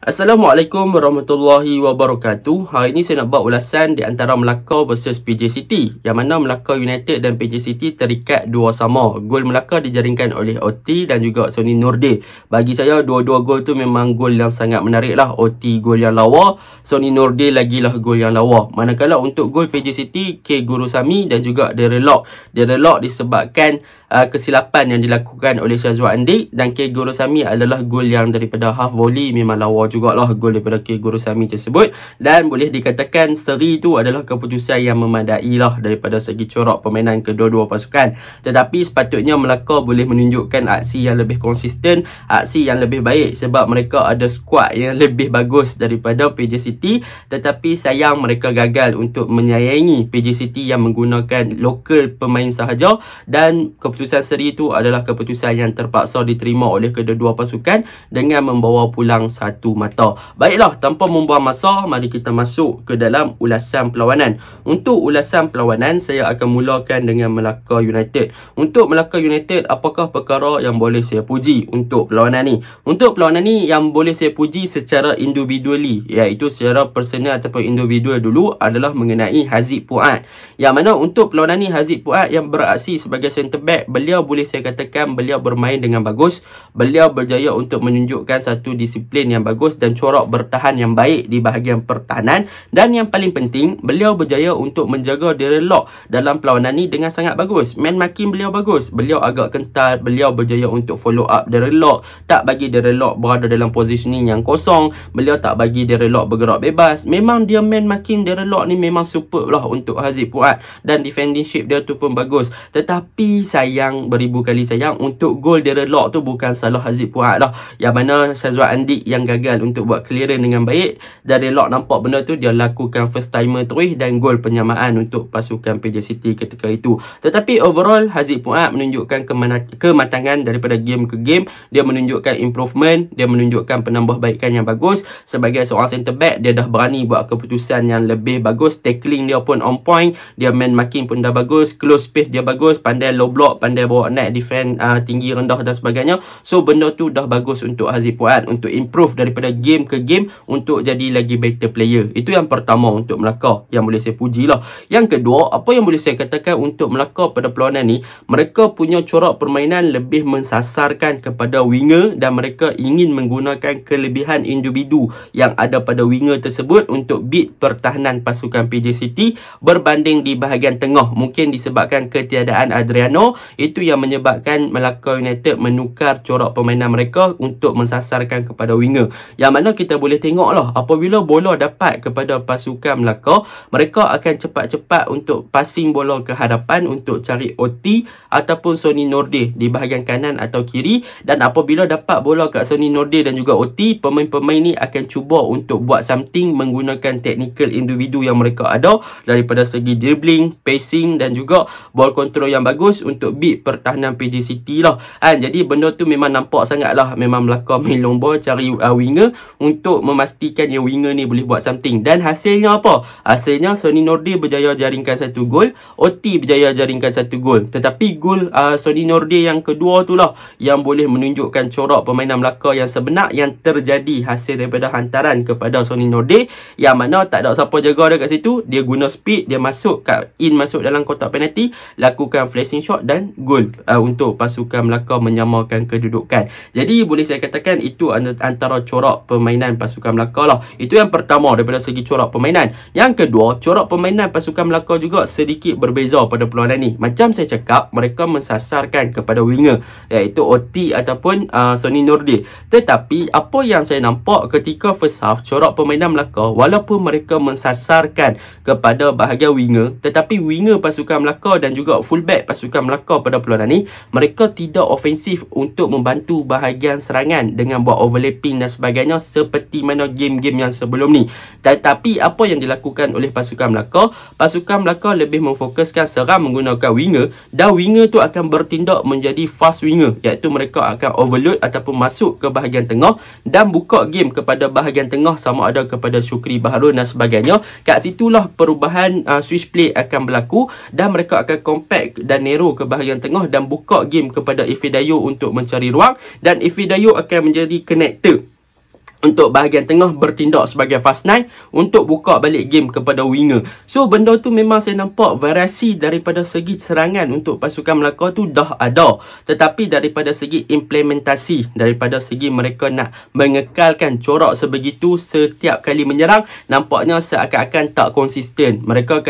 Assalamualaikum warahmatullahi wabarakatuh. Hari ini saya nak buat ulasan di antara Melaka versus PJ City, yang mana Melaka United dan PJ City terikat 2 sama. Gol Melaka dijaringkan oleh OT dan juga Sony Nordin. Bagi saya dua-dua gol tu memang gol yang sangat menarik lah. OT gol yang lawa, Sony Nordin lagilah gol yang lawa. Manakala untuk gol PJ City, K Gurusami dan juga Darren Lock disebabkan kesilapan yang dilakukan oleh Syazwan Andik, dan K Gurusami adalah gol yang daripada half volley, memang lawa jugalah gol daripada K Gurusami tersebut, dan boleh dikatakan seri tu adalah keputusan yang memadai lah daripada segi corak permainan kedua-dua pasukan. Tetapi sepatutnya Melaka boleh menunjukkan aksi yang lebih konsisten, aksi yang lebih baik, sebab mereka ada skuad yang lebih bagus daripada PJ City, tetapi sayang mereka gagal untuk menyayangi PJ City yang menggunakan lokal pemain sahaja, dan keputusan seri itu adalah keputusan yang terpaksa diterima oleh kedua-dua pasukan dengan membawa pulang satu mata. Baiklah, tanpa membuang masa, mari kita masuk ke dalam ulasan perlawanan. Untuk ulasan perlawanan, saya akan mulakan dengan Melaka United. Untuk Melaka United, apakah perkara yang boleh saya puji untuk perlawanan ni? Untuk perlawanan ni yang boleh saya puji secara individually, iaitu secara personal ataupun individual dulu, adalah mengenai Haziq Fuad. Yang mana untuk perlawanan ni, Haziq Fuad yang beraksi sebagai centre back, beliau boleh saya katakan beliau bermain dengan bagus. Beliau berjaya untuk menunjukkan satu disiplin yang bagus dan corak bertahan yang baik di bahagian pertahanan. Dan yang paling penting, beliau berjaya untuk menjaga Darren Lock dalam perlawanan ni dengan sangat bagus. Man marking beliau bagus. Beliau agak kental. Beliau berjaya untuk follow up Darren Lock, tak bagi Darren Lock berada dalam positioning yang kosong. Beliau tak bagi Darren Lock bergerak bebas. Memang dia man marking Darren Lock ni memang superb lah untuk Haziq Fuad, dan defending shape dia tu pun bagus. Tetapi sayang, beribu kali sayang, untuk gol Darren Lock tu bukan salah Haziq Fuad lah, yang mana Syazwan Andik yang gagal untuk buat clearance dengan baik. Darren Lock nampak benda tu, dia lakukan first timer terus dan gol penyamaan untuk pasukan PJ City ketika itu. Tetapi overall Haziq Fuad menunjukkan kematangan daripada game ke game. Dia menunjukkan improvement, dia menunjukkan penambahbaikan yang bagus. Sebagai seorang centre back, dia dah berani buat keputusan yang lebih bagus. Tackling dia pun on point, dia man marking pun dah bagus, close space dia bagus, pandai low block, pandai bawa net defend tinggi rendah dan sebagainya. So benda tu dah bagus untuk Haziq Fuad untuk improve daripada game ke game untuk jadi lagi better player. Itu yang pertama untuk Melaka yang boleh saya puji lah. Yang kedua, apa yang boleh saya katakan untuk Melaka pada perlawanan ni, mereka punya corak permainan lebih mensasarkan kepada winger, dan mereka ingin menggunakan kelebihan individu yang ada pada winger tersebut untuk beat pertahanan pasukan PJ City berbanding di bahagian tengah. Mungkin disebabkan ketiadaan Adriano, itu yang menyebabkan Melaka United menukar corak permainan mereka untuk mensasarkan kepada winger. Yang mana kita boleh tengok lah, apabila bola dapat kepada pasukan Melaka, mereka akan cepat-cepat untuk passing bola ke hadapan untuk cari OT ataupun Sony Nordin di bahagian kanan atau kiri. Dan apabila dapat bola kat Sony Nordin dan juga OT, pemain-pemain ni akan cuba untuk buat something menggunakan technical individu yang mereka ada daripada segi dribbling, pacing dan juga ball control yang bagus untuk beat pertahanan PJ City lah. Jadi benda tu memang nampak sangat lah, memang Melaka main lomba cari winger untuk memastikan yang winger ni boleh buat something. Dan hasilnya apa? Hasilnya Sony Nordin berjaya jaringkan 1 gol, OT berjaya jaringkan 1 gol. Tetapi gol Sony Nordin yang kedua tu lah yang boleh menunjukkan corak permainan Melaka yang sebenar, yang terjadi hasil daripada hantaran kepada Sony Nordin, yang mana tak ada siapa jaga dia kat situ. Dia guna speed, dia masuk masuk dalam kotak penalti, lakukan flashing shot dan gol untuk pasukan Melaka menyamakan kedudukan. Jadi boleh saya katakan itu antara corak permainan pasukan Melaka lah. Itu yang pertama daripada segi corak permainan. Yang kedua, corak permainan pasukan Melaka juga sedikit berbeza pada perlawanan ni. Macam saya cakap, mereka mensasarkan kepada winger, iaitu OT ataupun Sony Nordin. Tetapi apa yang saya nampak ketika first half, corak permainan Melaka, walaupun mereka mensasarkan kepada bahagian winger, tetapi winger pasukan Melaka dan juga fullback pasukan Melaka pada perlawanan ni, mereka tidak ofensif untuk membantu bahagian serangan dengan buat overlapping dan sebagainya seperti mana game-game yang sebelum ni. Tetapi apa yang dilakukan oleh pasukan Melaka, pasukan Melaka lebih memfokuskan serang menggunakan winger, dan winger tu akan bertindak menjadi fast winger, iaitu mereka akan overload ataupun masuk ke bahagian tengah dan buka game kepada bahagian tengah, sama ada kepada Syukri Baharun dan sebagainya. Kat situlah perubahan switch play akan berlaku, dan mereka akan compact dan narrow ke bahagian tengah dan buka game kepada Ifedayo untuk mencari ruang, dan Ifedayo akan menjadi connector untuk bahagian tengah bertindak sebagai fast nine untuk buka balik game kepada winger. So benda tu memang saya nampak variasi daripada segi serangan untuk pasukan Melaka tu dah ada, tetapi daripada segi implementasi, daripada segi mereka nak mengekalkan corak sebegitu setiap kali menyerang, nampaknya seakan-akan tak konsisten. Mereka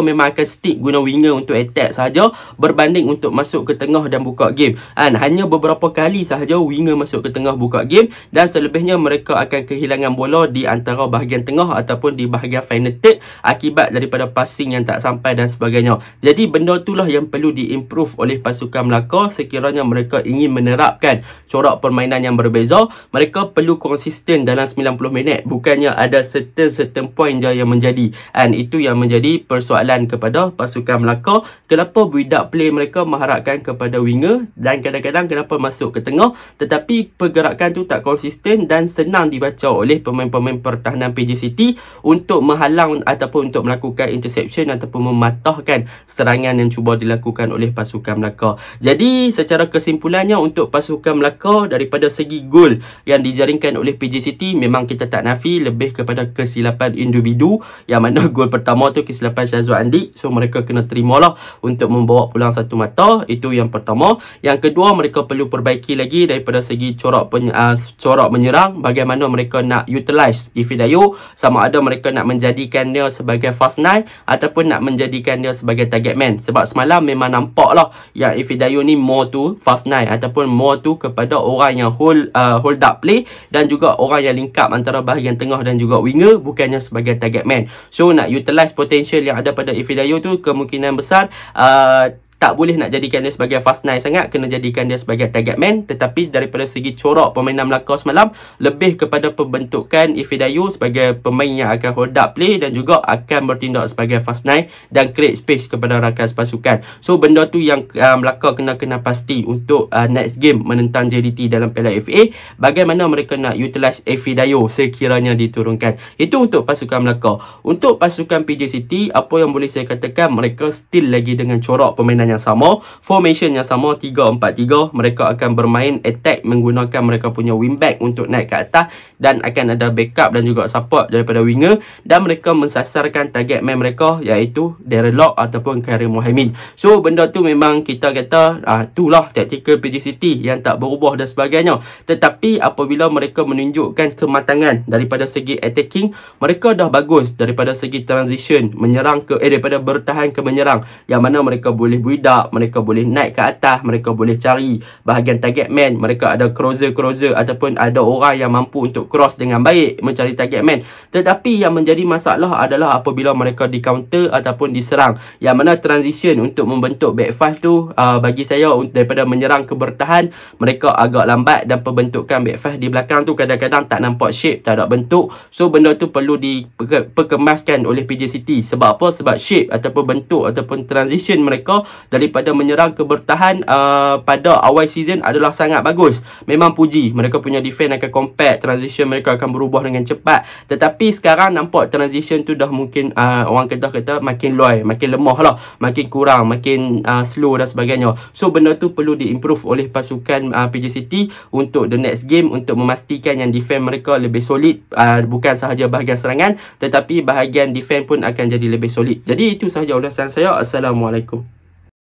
memang akan stick guna winger untuk attack sahaja berbanding untuk masuk ke tengah dan buka game. Hanya beberapa kali sahaja winger masuk ke tengah buka game, dan selebihnya mereka akan kehilangan bola di antara bahagian tengah ataupun di bahagian final third akibat daripada passing yang tak sampai dan sebagainya. Jadi benda itulah yang perlu diimprove oleh pasukan Melaka sekiranya mereka ingin menerapkan corak permainan yang berbeza. Mereka perlu konsisten dalam 90 minit, bukannya ada certain point je yang menjadi. And itu yang menjadi persoalan kepada pasukan Melaka. Kenapa build-up play mereka mengharapkan kepada winger dan kadang-kadang kenapa masuk ke tengah, tetapi pergerakan tu tak konsisten dan senang dibaca oleh pemain-pemain pertahanan PJ City untuk menghalang ataupun untuk melakukan interception ataupun mematahkan serangan yang cuba dilakukan oleh pasukan Melaka. Jadi secara kesimpulannya untuk pasukan Melaka, daripada segi gol yang dijaringkan oleh PJ City, memang kita tak nafi lebih kepada kesilapan individu, yang mana gol pertama tu kesilapan Syazwar Andy. So mereka kena terimalah untuk membawa pulang satu mata. Itu yang pertama. Yang kedua, mereka perlu perbaiki lagi daripada segi corak menyerang, bagaimana mereka nak utilize Ifidayo, sama ada mereka nak menjadikan dia sebagai fast nine ataupun nak menjadikan dia sebagai target man. Sebab semalam memang nampak lah yang Ifidayo ni more tu fast nine ataupun more tu kepada orang yang hold up play dan juga orang yang link up antara bahagian tengah dan juga winger, bukannya sebagai target man. So nak utilize potential yang ada pada Ifidayo tu kemungkinan besar tak boleh nak jadikan dia sebagai fast nine sangat, kena jadikan dia sebagai target man. Tetapi daripada segi corak permainan Melaka semalam, lebih kepada pembentukan Ifidayo sebagai pemain yang akan hold up play dan juga akan bertindak sebagai fast nine dan create space kepada rakan pasukan. So benda tu yang Melaka kena pasti untuk next game menentang JDT dalam Piala FA, bagaimana mereka nak utilize Ifidayo sekiranya diturunkan. Itu untuk pasukan Melaka. Untuk pasukan PJ City, apa yang boleh saya katakan, mereka still lagi dengan corak permainan yang sama, formation yang sama, 3-4-3. Mereka akan bermain attack menggunakan mereka punya wingback untuk naik ke atas, dan akan ada backup dan juga support daripada winger, dan mereka mensasarkan target man mereka iaitu Darren Lock ataupun Karim Mohamed. So benda tu memang kita kata itulah taktikal PJ City yang tak berubah dan sebagainya. Tetapi apabila mereka menunjukkan kematangan daripada segi attacking, mereka dah bagus daripada segi transition menyerang ke daripada bertahan ke menyerang, yang mana mereka boleh build-up, mereka boleh naik ke atas, mereka boleh cari bahagian target man, mereka ada crosser ataupun ada orang yang mampu untuk cross dengan baik mencari target man. Tetapi yang menjadi masalah adalah apabila mereka di counter ataupun diserang, yang mana transition untuk membentuk back five tu bagi saya daripada menyerang ke bertahan mereka agak lambat, dan pembentukan back five di belakang tu kadang-kadang tak nampak shape, tak ada bentuk. So benda tu perlu diperkemaskan oleh PJ City. Sebab apa? Sebab shape ataupun bentuk ataupun transition mereka daripada menyerang ke bertahan pada awal season adalah sangat bagus. Memang puji, mereka punya defense akan compact, transition mereka akan berubah dengan cepat. Tetapi sekarang nampak transition tu dah mungkin orang kata makin loy, makin lemah lah, makin kurang, makin slow dan sebagainya. So benda tu perlu diimprove oleh pasukan PJ City untuk the next game, untuk memastikan yang defense mereka lebih solid, bukan sahaja bahagian serangan tetapi bahagian defense pun akan jadi lebih solid. Jadi itu sahaja ulasan saya. Assalamualaikum.